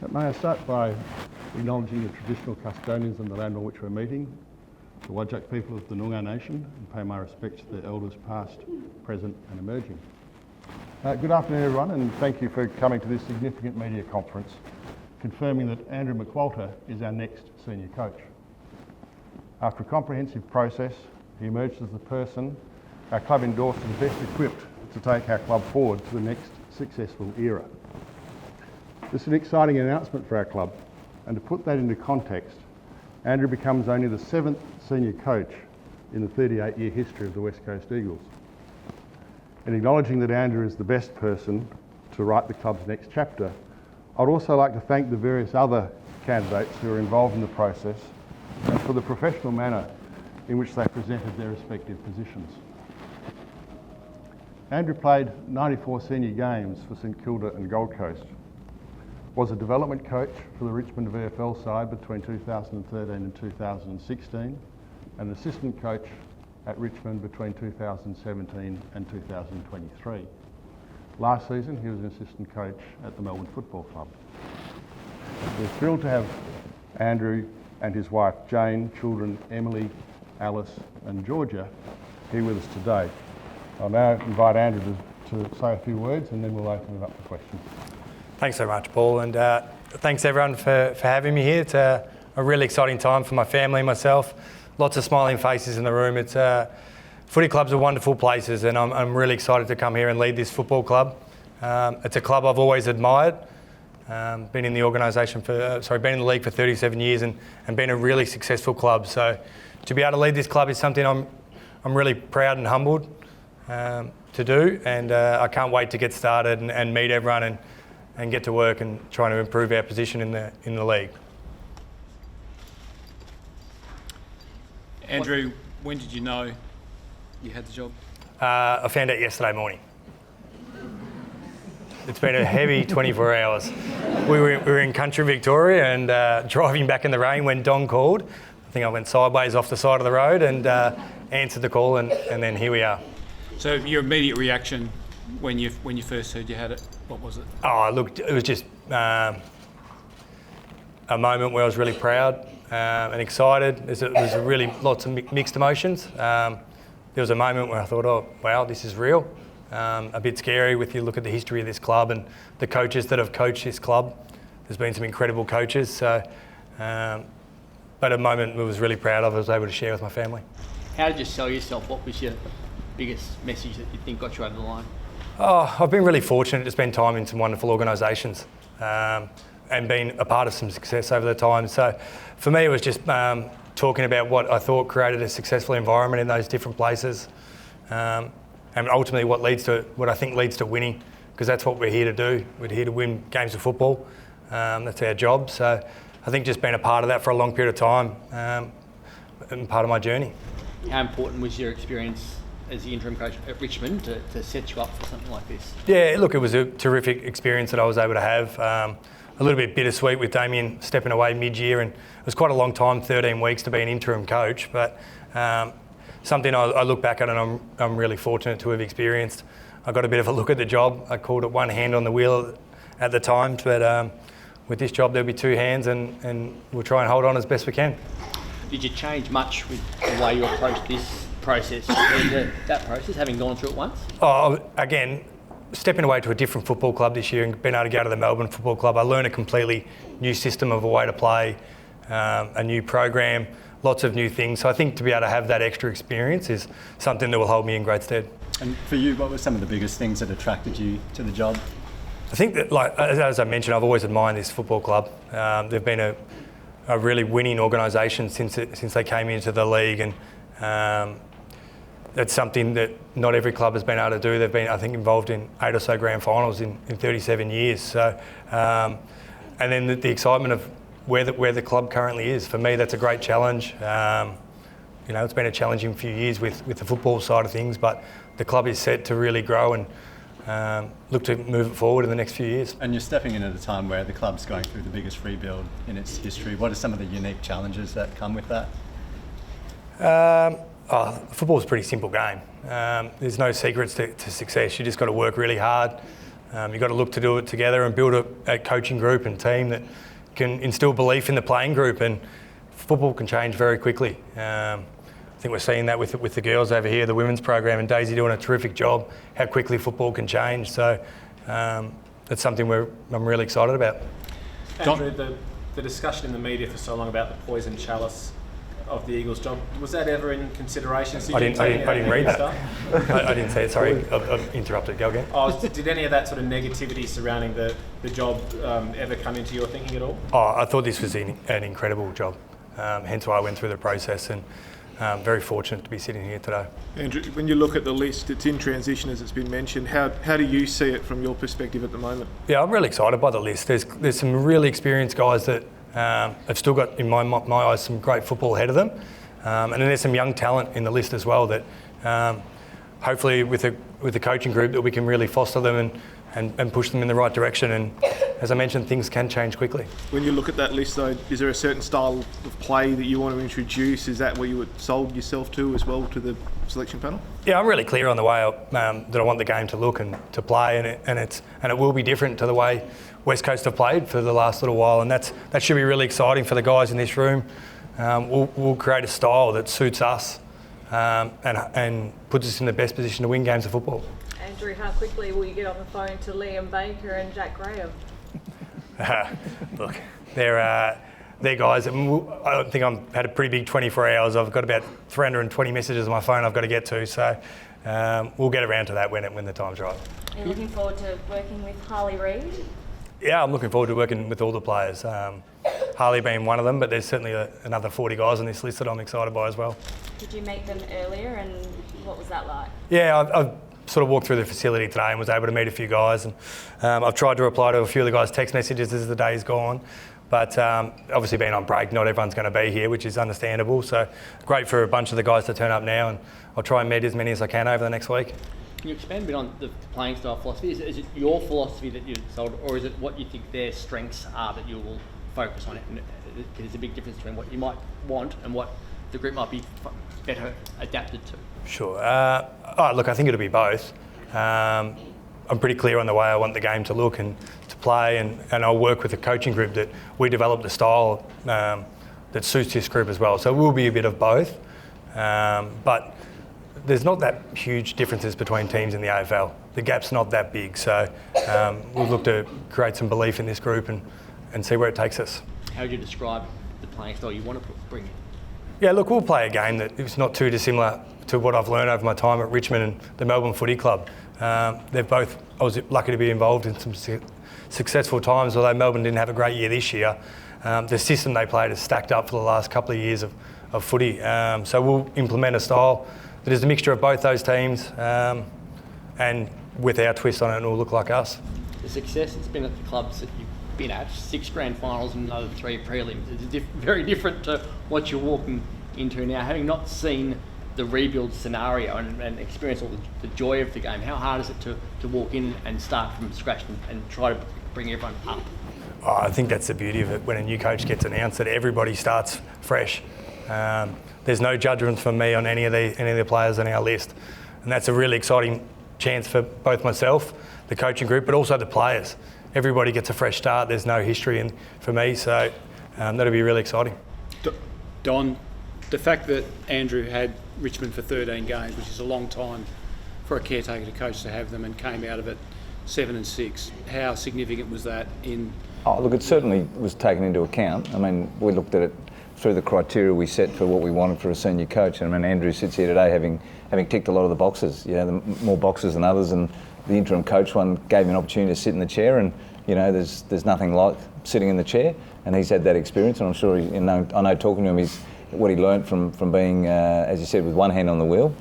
May I start by acknowledging the traditional custodians of the land on which we're meeting, the Whadjuk people of the Noongar Nation, and pay my respects to their elders past, present and emerging. Good afternoon everyone, and thank you for coming to this significant media conference confirming that Andrew McQualter is our next senior coach. After a comprehensive process, he emerged as the person our club endorsed as best equipped to take our club forward to the next successful era. This is an exciting announcement for our club, and to put that into context, Andrew becomes only the 7th senior coach in the 38-year history of the West Coast Eagles. In acknowledging that Andrew is the best person to write the club's next chapter, I'd also like to thank the various other candidates who are involved in the process and for the professional manner in which they presented their respective positions. Andrew played 94 senior games for St Kilda and Gold Coast, was a development coach for the Richmond VFL side between 2013 and 2016, and an assistant coach at Richmond between 2017 and 2023. Last season he was an assistant coach at the Melbourne Football Club. We're thrilled to have Andrew and his wife Jane, children Emily, Alice and Georgia here with us today. I'll now invite Andrew to say a few words and then we'll open it up for questions. Thanks so much, Paul, and thanks everyone for having me here. It's a really exciting time for my family and myself. Lots of smiling faces in the room. Footy clubs are wonderful places, and I'm really excited to come here and lead this football club. It's a club I've always admired. Been in the organisation been in the league for 37 years and been a really successful club. So to be able to lead this club is something I'm really proud and humbled to do, and I can't wait to get started and meet everyone and get to work and trying to improve our position in the league. Andrew, when did you know you had the job? I found out yesterday morning. It's been a heavy 24 hours. We were in country Victoria and driving back in the rain when Don called. I think I went sideways off the side of the road and answered the call, and then here we are. So your immediate reaction when you first heard you had it, what was it? Oh, look, it was just a moment where I was really proud and excited. There was really lots of mixed emotions. There was a moment where I thought, oh, wow, this is real. A bit scary with you look at the history of this club and the coaches that have coached this club. There's been some incredible coaches. So, but a moment I was really proud of, I was able to share with my family. How did you sell yourself? What was your biggest message that you think got you over the line? Oh, I've been really fortunate to spend time in some wonderful organisations and been a part of some success over the time. So for me, it was just talking about what I thought created a successful environment in those different places, and ultimately what I think leads to winning, because that's what we're here to do. We're here to win games of football. That's our job. So I think just being a part of that for a long period of time and part of my journey. How important was your experience as the interim coach at Richmond to set you up for something like this? Yeah, look, it was a terrific experience that I was able to have. A little bit bittersweet with Damien stepping away mid-year, and it was quite a long time, 13 weeks to be an interim coach, but something I look back at and I'm really fortunate to have experienced. I got a bit of a look at the job. I called it one hand on the wheel at the time, but with this job there'll be two hands, and we'll try and hold on as best we can. Did you change much with the way you approached this process compared to that process, having gone through it once? Oh, again, stepping away to a different football club this year and being able to go to the Melbourne Football Club, I learned a completely new system of a way to play, a new program, lots of new things. So I think to be able to have that extra experience is something that will hold me in great stead. And for you, what were some of the biggest things that attracted you to the job? I think that, like as I mentioned, I've always admired this football club. They've been a really winning organisation since they came into the league, and that's something that not every club has been able to do. They've been, I think, involved in 8 or so grand finals in 37 years. So, and then the excitement of where the club currently is. For me, that's a great challenge. It's been a challenging few years with the football side of things, but the club is set to really grow and look to move it forward in the next few years. And you're stepping in at a time where the club's going through the biggest rebuild in its history. What are some of the unique challenges that come with that? Football's a pretty simple game. There's no secrets to success. You just got to work really hard, You've got to look to do it together and build a coaching group and team that can instill belief in the playing group, and football can change very quickly. I think we're seeing that with the girls over here, the women's program, and Daisy doing a terrific job, how quickly football can change. So that's something I'm really excited about. Andrew, the discussion in the media for so long about the poison chalice of the Eagles' job, was that ever in consideration? I didn't read that. I didn't say it. Sorry, I've interrupted. Go again. Did any of that sort of negativity surrounding the job ever come into your thinking at all? I thought this was an incredible job. Hence why I went through the process, and very fortunate to be sitting here today. Andrew, when you look at the list, it's in transition, as it's been mentioned. How do you see it from your perspective at the moment? Yeah, I'm really excited by the list. There's some really experienced guys that have still got, in my eyes, some great football ahead of them. And then there's some young talent in the list as well that hopefully with the coaching group that we can really foster them and push them in the right direction. And as I mentioned, things can change quickly. When you look at that list though, is there a certain style of play that you want to introduce? Is that what you would sold yourself to as well to the selection panel? Yeah, I'm really clear on the way that I want the game to look and to play, and it will be different to the way West Coast have played for the last little while, and that should be really exciting for the guys in this room. We'll create a style that suits us and puts us in the best position to win games of football. Andrew, how quickly will you get on the phone to Liam Baker and Jack Graham? Look, they're guys. I think I've had a pretty big 24 hours. I've got about 320 messages on my phone I've got to get to, so we'll get around to that when the time's right. Are you looking forward to working with Harley Reid? Yeah, I'm looking forward to working with all the players. Harley being one of them, but there's certainly another 40 guys on this list that I'm excited by as well. Did you meet them earlier, and what was that like? Yeah, I've sort of walked through the facility today and was able to meet a few guys, and I've tried to reply to a few of the guys' text messages as the day's gone. But obviously being on break, not everyone's going to be here, which is understandable. So great for a bunch of the guys to turn up now, and I'll try and meet as many as I can over the next week. Can you expand a bit on the playing style philosophy? Is it your philosophy that you've sold, or is it what you think their strengths are that you will focus on it? And there's a big difference between what you might want and what the group might be better adapted to. Sure. Look, I think it'll be both. I'm pretty clear on the way I want the game to look and to play, and I'll work with a coaching group that we develop the style that suits this group as well. So it will be a bit of both. But there's not that huge differences between teams in the AFL. The gap's not that big, so we'll look to create some belief in this group and see where it takes us. How would you describe the playing style you want to bring in? Yeah, look, we'll play a game that is not too dissimilar to what I've learned over my time at Richmond and the Melbourne Footy Club. I was lucky to be involved in some successful times, although Melbourne didn't have a great year this year. The system they played has stacked up for the last couple of years of footy. So we'll implement a style that is a mixture of both those teams, and with our twist on it, it'll look like us. The success that's been at the clubs that you've been at, 6 grand finals and another 3 prelims, is very different to what you're walking into now. Having not seen the rebuild scenario and experience all the joy of the game, how hard is it to walk in and start from scratch and try to bring everyone up? I think that's the beauty of it. When a new coach gets announced, that everybody starts fresh. There's no judgment from me on any of the players on our list, and that's a really exciting chance for both myself, the coaching group, but also the players. Everybody gets a fresh start. There's no history for me, so that'll be really exciting. Don, the fact that Andrew had Richmond for 13 games, which is a long time for a caretaker to coach to have them, and came out of it 7-6, how significant was that in? Oh, look, it certainly was taken into account. I mean, we looked at it through the criteria we set for what we wanted for a senior coach. And I mean, Andrew sits here today having ticked a lot of the boxes, more boxes than others, and the interim coach one gave him an opportunity to sit in the chair, and there's nothing like sitting in the chair, and he's had that experience, and I'm sure I know talking to him, what he learnt from being, as you said, with one hand on the wheel,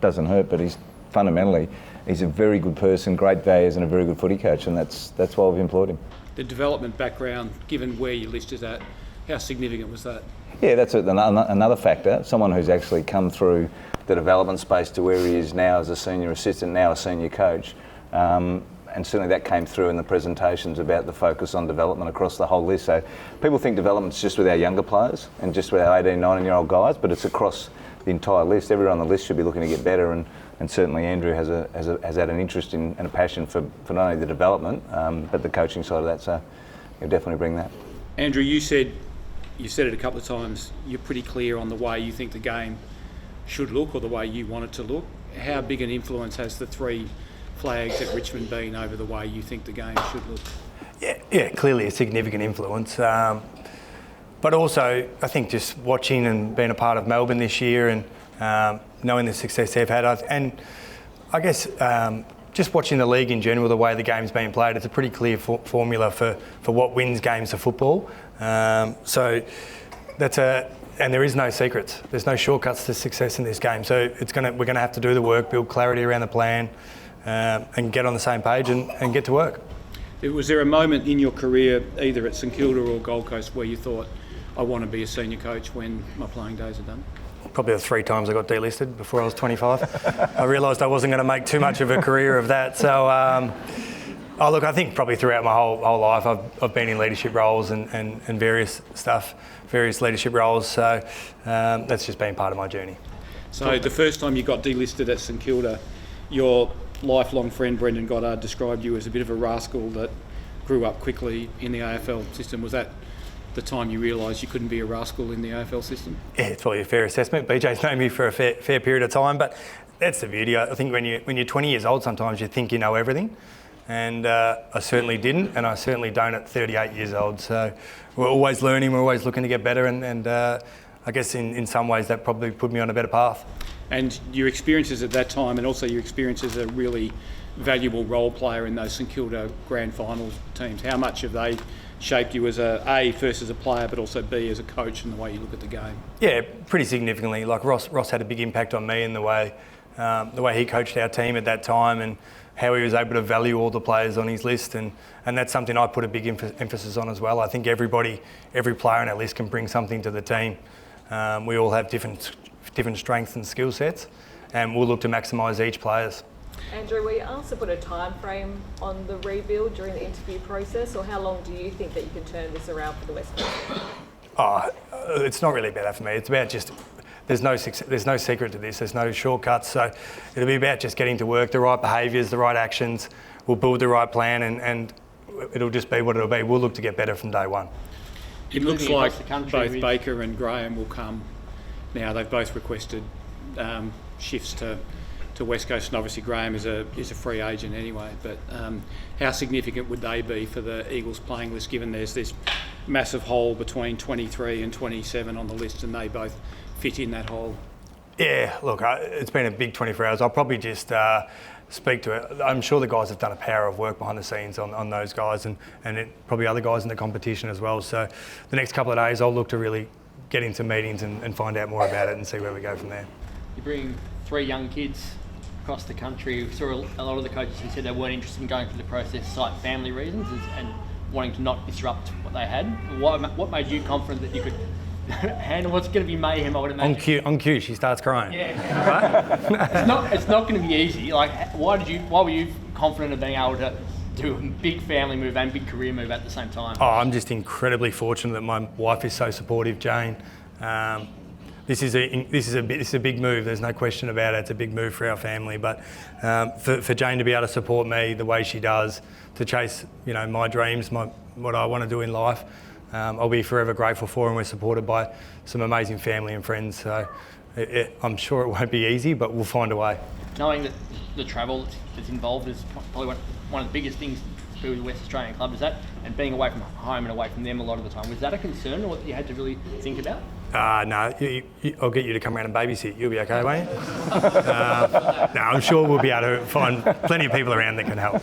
doesn't hurt, but he's a very good person, great values, and a very good footy coach, and that's why we've employed him. The development background, given where your list is at, how significant was that? Yeah, that's another factor. Someone who's actually come through the development space to where he is now as a senior assistant, now a senior coach. And certainly that came through in the presentations about the focus on development across the whole list. So people think development's just with our younger players and just with our 18, 19-year-old guys, but it's across the entire list. Everyone on the list should be looking to get better, and and certainly Andrew has had an interest in and a passion for not only the development but the coaching side of that. So he'll definitely bring that. Andrew, you said it a couple of times. You're pretty clear on the way you think the game should look, or the way you want it to look. How big an influence has the 3 flags at Richmond been over the way you think the game should look? Yeah, clearly a significant influence. But also, I think just watching and being a part of Melbourne this year and knowing the success they've had, and I guess just watching the league in general, the way the game's being played, it's a pretty clear formula for what wins games of football. So that's and there is no secrets. There's no shortcuts to success in this game. So we're gonna have to do the work, build clarity around the plan, and get on the same page and get to work. Was there a moment in your career, either at St Kilda or Gold Coast, where you thought, I want to be a senior coach when my playing days are done? Probably the 3 times I got delisted before I was 25. I realised I wasn't going to make too much of a career of that. So, look, I think probably throughout my whole life I've been in leadership roles and various leadership roles. So that's just been part of my journey. So the first time you got delisted at St Kilda, your lifelong friend Brendan Goddard described you as a bit of a rascal that grew up quickly in the AFL system. Was that the time you realised you couldn't be a rascal in the AFL system? Yeah, it's probably a fair assessment. BJ's known me for a fair period of time, but that's the beauty. I think when you're 20 years old, sometimes you think you know everything, and I certainly didn't, and I certainly don't at 38 years old. So we're always learning, we're always looking to get better, and I guess in some ways that probably put me on a better path. And your experiences at that time, and also your experience as a really valuable role player in those St Kilda grand final teams, how much have they shaped you as first as a player, but also B, as a coach and the way you look at the game? Yeah, pretty significantly. Like Ross had a big impact on me in the way he coached our team at that time, and how he was able to value all the players on his list, and that's something I put a big emphasis on as well. I think every player on our list can bring something to the team. We all have different strengths and skill sets, and we'll look to maximise each player's. Andrew, were you asked to put a time frame on the rebuild during the interview process, or how long do you think that you can turn this around for the West Coast? It's not really about that for me. It's about just there's no secret to this. There's no shortcuts. So it'll be about just getting to work, the right behaviours, the right actions. We'll build the right plan, and it'll just be what it'll be. We'll look to get better from day one. It looks like both Baker and Graham will come. Now they've both requested shifts to West Coast, and obviously Graham is a free agent anyway. But how significant would they be for the Eagles playing list, given there's this massive hole between 23 and 27 on the list, and they both fit in that hole? Yeah, look, it's been a big 24 hours. I'll probably just speak to it. I'm sure the guys have done a power of work behind the scenes on those guys, and probably other guys in the competition as well. So the next couple of days I'll look to really get into meetings and find out more about it and see where we go from there. You bring 3 young kids across the country. We saw a lot of the coaches who said they weren't interested in going through the process, cite family reasons and wanting to not disrupt what they had. What made you confident that you could handle what's going to be mayhem, I would imagine? On cue, she starts crying. Yeah. Right? It's not going to be easy. Like, why were you confident of being able to do a big family move and big career move at the same time? I'm just incredibly fortunate that my wife is so supportive, Jane. This is a big move. There's no question about it. It's a big move for our family. But for Jane to be able to support me the way she does, to chase my dreams, what I want to do in life, I'll be forever grateful for, and we're supported by some amazing family and friends. So I'm sure it won't be easy, but we'll find a way. Knowing that the travel that's involved is probably one of the biggest things to do with the West Australian club, is that, and being away from home and away from them a lot of the time, was that a concern or what you had to really think about? No, I'll get you to come around and babysit. You'll be okay, won't you? No, I'm sure we'll be able to find plenty of people around that can help.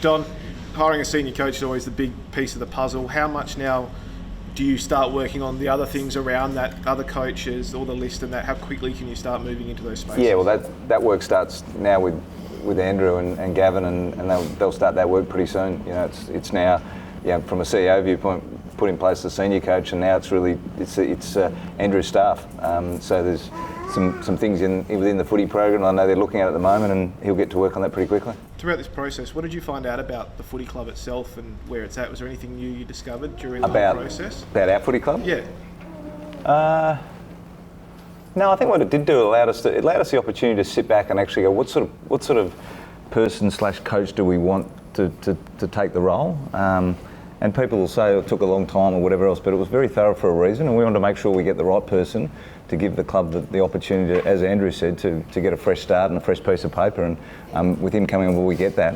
Don, hiring a senior coach is always the big piece of the puzzle. How much now do you start working on the other things around that, other coaches, all the list and that? How quickly can you start moving into those spaces? Yeah, well, that work starts now with Andrew and Gavin, and they'll start that work pretty soon. It's now, from a CEO viewpoint, put in place the senior coach, and now it's Andrew's staff. So there's some things within the footy program I know they're looking at the moment, and he'll get to work on that pretty quickly. Throughout this process, what did you find out about the footy club itself and where it's at? Was there anything new you discovered during the whole process? About our footy club? Yeah. No, I think what it did do, it allowed us the opportunity to sit back and actually go, what sort of person / coach do we want to take the role? And people will say it took a long time or whatever else, but it was very thorough for a reason, and we wanted to make sure we get the right person to give the club the opportunity, to, as Andrew said, to get a fresh start and a fresh piece of paper. And with him coming on board, we get that.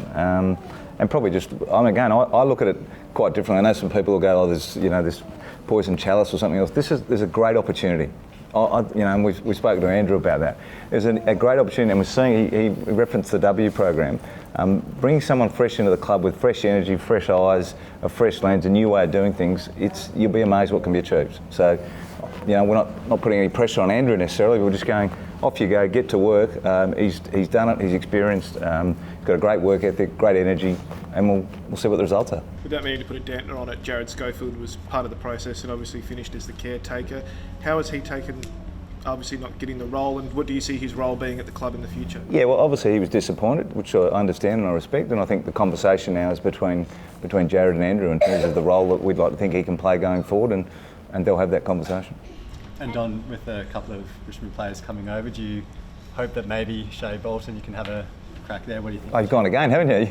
And probably just, again, I look at it quite differently. I know some people will go, there's this poison chalice or something else. There's a great opportunity. And we've spoken to Andrew about that. There's a great opportunity, and we're seeing, he referenced the W program, bringing someone fresh into the club with fresh energy, fresh eyes, a fresh lens, a new way of doing things. You'll be amazed what can be achieved. So, we're not putting any pressure on Andrew necessarily. We're just going, off you go, get to work. He's done it. He's experienced. He's got a great work ethic, great energy, and we'll see what the results are. Without meaning to put a dampener on it, Jared Schofield was part of the process and obviously finished as the caretaker. How has he taken, obviously not getting the role, and what do you see his role being at the club in the future? Yeah, well, obviously he was disappointed, which I understand and I respect, and I think the conversation now is between Jared and Andrew in terms of the role that we'd like to think he can play going forward, and they'll have that conversation. And Don, with a couple of Richmond players coming over, do you hope that maybe Shea Bolton, you can have a crack there? What do you think? Oh, you've gone again, haven't you?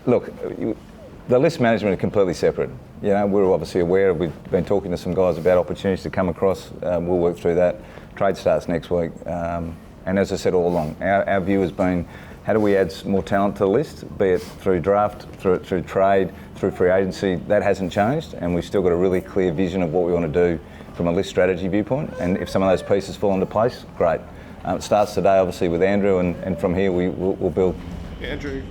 Look, the list management is completely separate. We're obviously aware, we've been talking to some guys about opportunities to come across. We'll work through that. Trade starts next week. And as I said all along, our view has been, how do we add more talent to the list, be it through draft, through trade, through free agency? That hasn't changed, and we've still got a really clear vision of what we want to do from a list strategy viewpoint. And if some of those pieces fall into place, great. It starts today, obviously, with Andrew, and from here we'll build. Yeah, Andrew,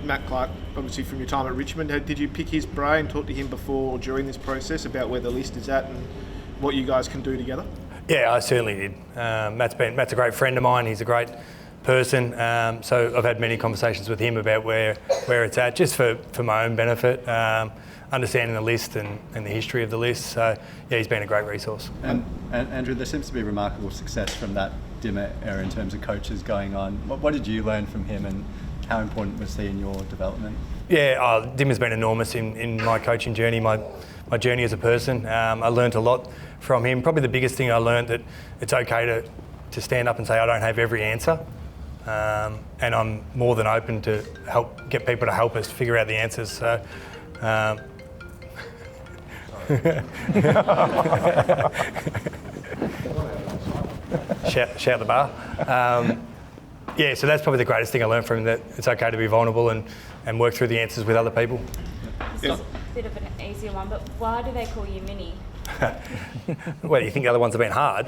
Matt Clark, obviously from your time at Richmond, did you pick his brain, talk to him before or during this process about where the list is at and what you guys can do together? Yeah, I certainly did. Matt's a great friend of mine. He's a great person, so I've had many conversations with him about where it's at, just for my own benefit, understanding the list and the history of the list. So yeah, he's been a great resource. And Andrew, there seems to be remarkable success from that Dimmer era in terms of coaches going on. What did you learn from him, and how important was he in your development? Yeah, Dimmer's been enormous in my coaching journey, my journey as a person. I learned a lot from him. Probably the biggest thing I learned, that it's okay to stand up and say I don't have every answer. And I'm more than open to get people to help us figure out the answers. So, shout the bar. So that's probably the greatest thing I learned from him, that it's okay to be vulnerable and work through the answers with other people. This is a bit of an easier one, but why do they call you Mini? Well, you think the other ones have been hard?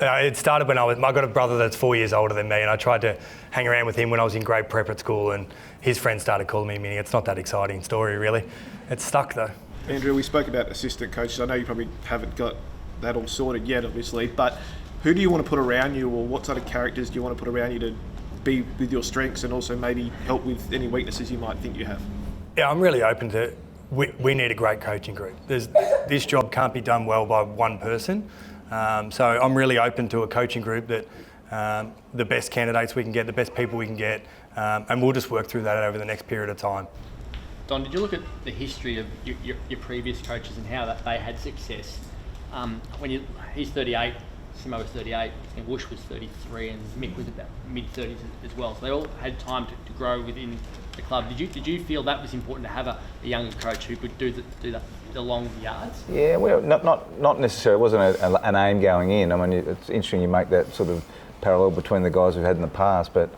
It started when I got a brother that's 4 years older than me, and I tried to hang around with him when I was in grade prep at school, and his friends started calling me Mini. It's not that exciting story, really. It's stuck though. Andrew, we spoke about assistant coaches. I know you probably haven't got that all sorted yet, obviously, but who do you want to put around you, or what sort of characters do you want to put around you to be with your strengths and also maybe help with any weaknesses you might think you have? Yeah, I'm really open to. We need a great coaching group. This job can't be done well by one person. So I'm really open to a coaching group that the best candidates we can get, the best people we can get, and we'll just work through that over the next period of time. Don, did you look at the history of your previous coaches and how that they had success? He's 38, Simo was 38, and Woosh was 33, and Mick was about mid-30s as well. So they all had time to grow within the club. Did you feel that was important to have a younger coach who could do the long yards? Yeah, well, not necessarily. It wasn't an aim going in. I mean, it's interesting you make that sort of parallel between the guys we've had in the past, but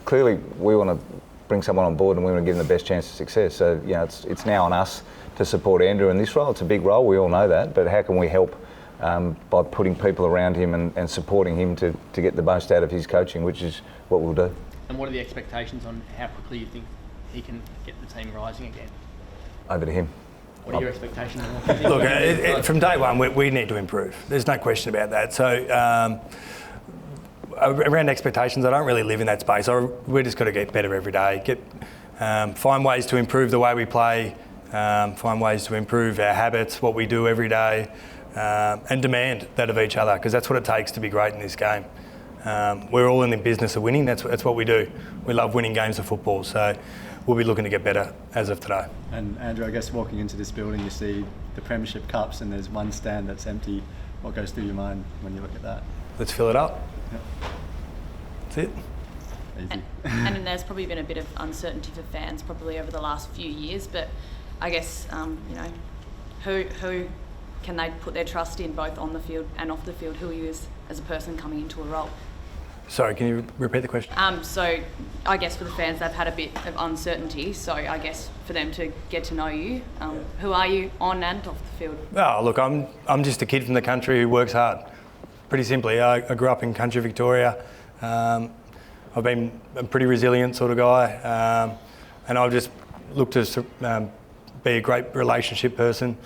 clearly we want to bring someone on board and we want to give them the best chance of success. So, it's now on us to support Andrew in this role. It's a big role, we all know that, but how can we help by putting people around him and supporting him to get the most out of his coaching, which is what we'll do. And what are the expectations on how quickly you think he can get the team rising again? Over to him. What are your expectations? Look, from day one, we need to improve. There's no question about that. So, around expectations, I don't really live in that space. We're just got to get better every day. Find ways to improve the way we play, find ways to improve our habits, what we do every day, and demand that of each other, because that's what it takes to be great in this game. We're all in the business of winning. That's what we do. We love winning games of football. So we'll be looking to get better as of today. And Andrew, I guess walking into this building, you see the Premiership Cups and there's one stand that's empty. What goes through your mind when you look at that? Let's fill it up. Yep. That's it. Easy. And there's probably been a bit of uncertainty for fans probably over the last few years, but I guess, you know, who can they put their trust in both on the field and off the field? Who he is as a person coming into a role? Sorry, can you repeat the question? So I guess for the fans, they've had a bit of uncertainty. So I guess for them to get to know you, who are you on and off the field? Oh, look, I'm just a kid from the country who works hard. Pretty simply, I grew up in country Victoria. I've been a pretty resilient sort of guy, and I'll just look to be a great relationship person,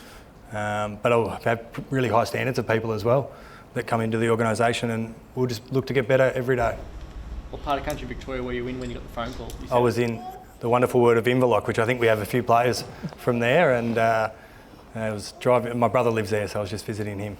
but I'll have really high standards of people as well that come into the organisation, and we'll just look to get better every day. What part of country Victoria were you in when you got the phone call? I was in the wonderful word of Inverloch, which I think we have a few players from there, and I was driving. My brother lives there, so I was just visiting him.